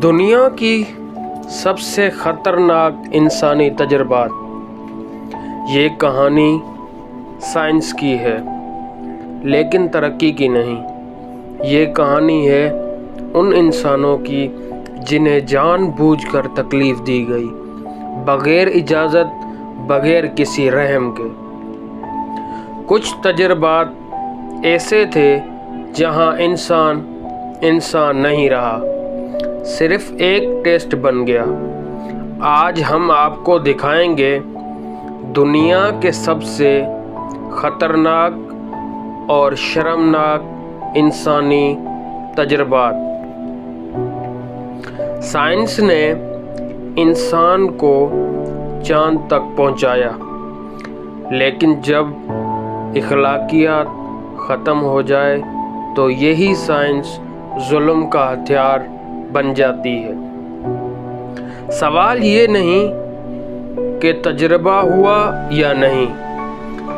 دنیا کی سب سے خطرناک انسانی تجربات۔ یہ کہانی سائنس کی ہے لیکن ترقی کی نہیں۔ یہ کہانی ہے ان انسانوں کی جنہیں جان بوجھ کر تکلیف دی گئی، بغیر اجازت، بغیر کسی رحم کے۔ کچھ تجربات ایسے تھے جہاں انسان نہیں رہا، صرف ایک ٹیسٹ بن گیا۔ آج ہم آپ کو دکھائیں گے دنیا کے سب سے خطرناک اور شرمناک انسانی تجربات۔ سائنس نے انسان کو چاند تک پہنچایا، لیکن جب اخلاقیات ختم ہو جائے تو یہی سائنس ظلم کا ہتھیار بن جاتی ہے۔ سوال یہ نہیں کہ تجربہ ہوا یا نہیں،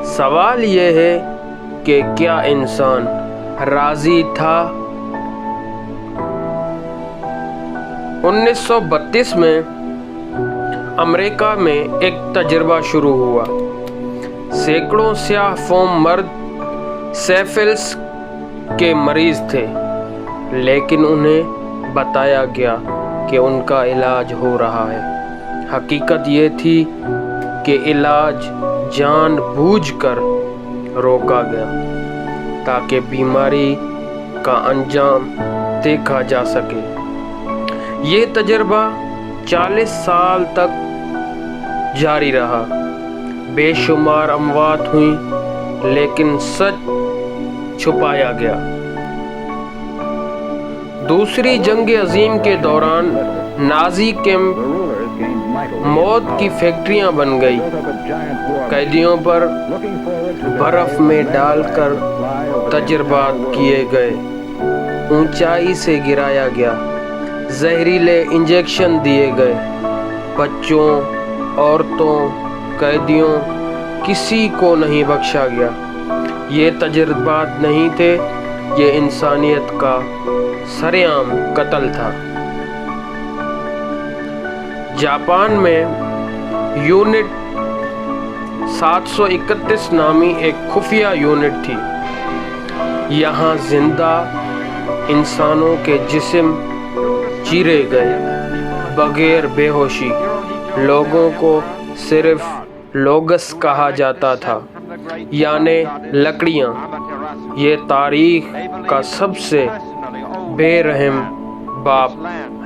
سوال یہ ہے کہ کیا انسان راضی تھا۔ 1932 میں امریکہ میں ایک تجربہ شروع ہوا۔ سینکڑوں سیاہ فام مرد سفلس کے مریض تھے، لیکن انہیں بتایا گیا کہ ان کا علاج ہو رہا ہے۔ حقیقت یہ تھی کہ علاج جان بوجھ کر روکا گیا تاکہ بیماری کا انجام دیکھا جا سکے۔ یہ تجربہ 40 سال تک جاری رہا۔ بے شمار اموات ہوئیں، لیکن سچ چھپایا گیا۔ دوسری جنگ عظیم کے دوران نازی کیمپ موت کی فیکٹریاں بن گئی۔ قیدیوں پر برف میں ڈال کر تجربات کیے گئے، اونچائی سے گرایا گیا، زہریلے انجیکشن دیے گئے۔ بچوں، عورتوں، قیدیوں، کسی کو نہیں بخشا گیا۔ یہ تجربات نہیں تھے، یہ انسانیت کا سرعام قتل تھا۔ جاپان میں یونٹ 731 نامی ایک خفیہ یونٹ تھی۔ یہاں زندہ انسانوں کے جسم چیرے گئے بغیر بے ہوشی۔ لوگوں کو صرف لوگس کہا جاتا تھا، یعنی لکڑیاں۔ یہ تاریخ کا سب سے بے رحم باپ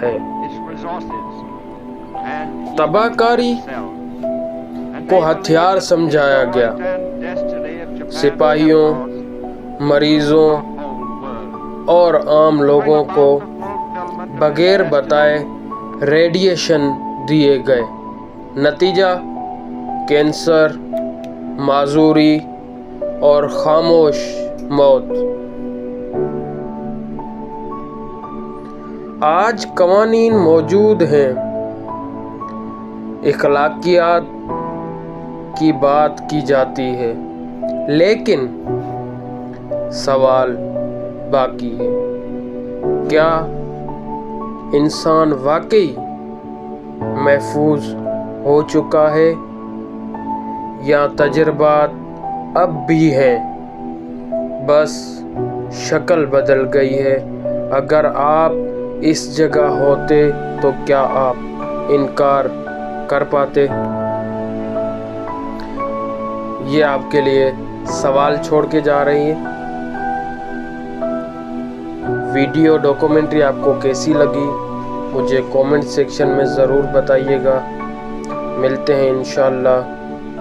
ہے۔ تباہ کاری کو ہتھیار سمجھایا گیا۔ سپاہیوں، مریضوں اور عام لوگوں کو بغیر بتائے ریڈیشن دیے گئے۔ نتیجہ کینسر، معذوری اور خاموش موت۔ آج قوانین موجود ہیں، اخلاقیات کی بات کی جاتی ہے، لیکن سوال باقی ہے۔ کیا انسان واقعی محفوظ ہو چکا ہے یا تجربات اب بھی ہیں، بس شکل بدل گئی ہے؟ اگر آپ اس جگہ ہوتے تو کیا آپ انکار کر پاتے؟ یہ آپ کے لیے سوال چھوڑ کے جا رہی ہے۔ ویڈیو ڈاکومنٹری آپ کو کیسی لگی مجھے کومنٹ سیکشن میں ضرور بتائیے گا۔ ملتے ہیں انشاءاللہ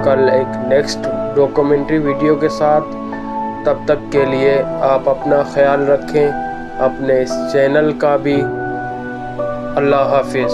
کل ایک نیکسٹ ڈاکومنٹری ویڈیو کے ساتھ۔ تب تک کے لیے آپ اپنا خیال رکھیں، اپنے اس چینل کا بھی۔ اللہ حافظ۔